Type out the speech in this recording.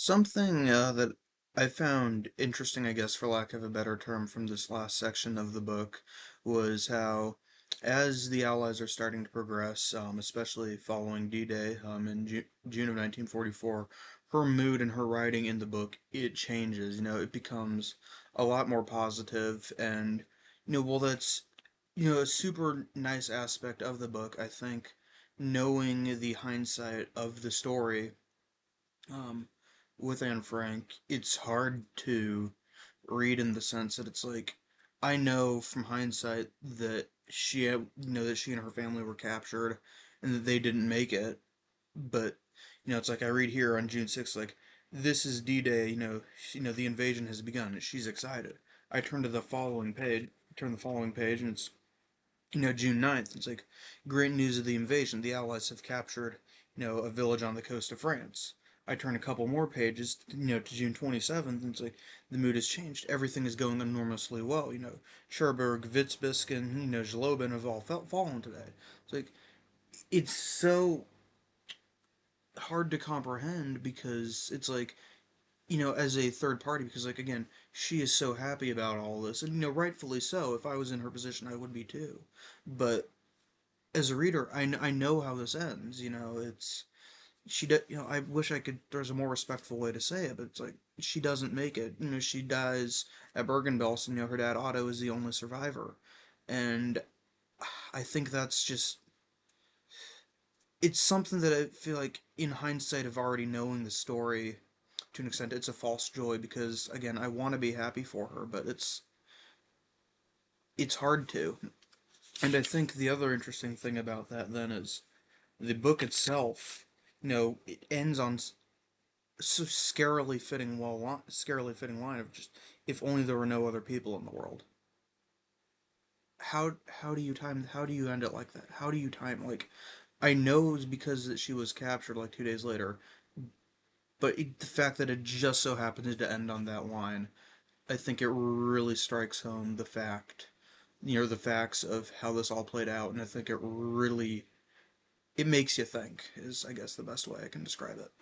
Something that I found interesting, I guess, for lack of a better term, from this last section of the book was how, as the Allies are starting to progress, especially following D-Day in June of 1944, her mood and her writing in the book, it changes. It becomes a lot more positive, and well, that's a super nice aspect of the book. I think knowing the hindsight of the story um, with Anne Frank, it's hard to read in the sense that it's like I know from hindsight that that she and her family were captured and that they didn't make it, but it's like I read here on June 6th, like this is D-Day, the invasion has begun. She's excited. I turn the following page, and it's June 9th. It's like great news of the invasion. The Allies have captured, a village on the coast of France. I turn a couple more pages, to June 27th, and it's like the mood has changed. Everything is going enormously well. Cherbourg, Witzbisk, and Zlobin have all fallen today. It's like it's so hard to comprehend because it's like as a third party, because like again, she is so happy about all this, and rightfully so. If I was in her position, I would be too. But as a reader, I know how this ends. It's I wish I could. There's a more respectful way to say it, but it's like she doesn't make it. She dies at Bergen-Belsen. Her dad Otto is the only survivor, and I think that's just it's something that I feel like in hindsight of already knowing the story to an extent, it's a false joy because again, I want to be happy for her, but it's hard to. And I think the other interesting thing about that then is the book itself. It ends on so scarily fitting line of just if only there were no other people in the world. How do you end it like that? How do you time like I know it was because that she was captured like 2 days later, but the fact that it just so happened to end on that line, I think it really strikes home the facts of how this all played out, and I think it makes you think is I guess the best way I can describe it.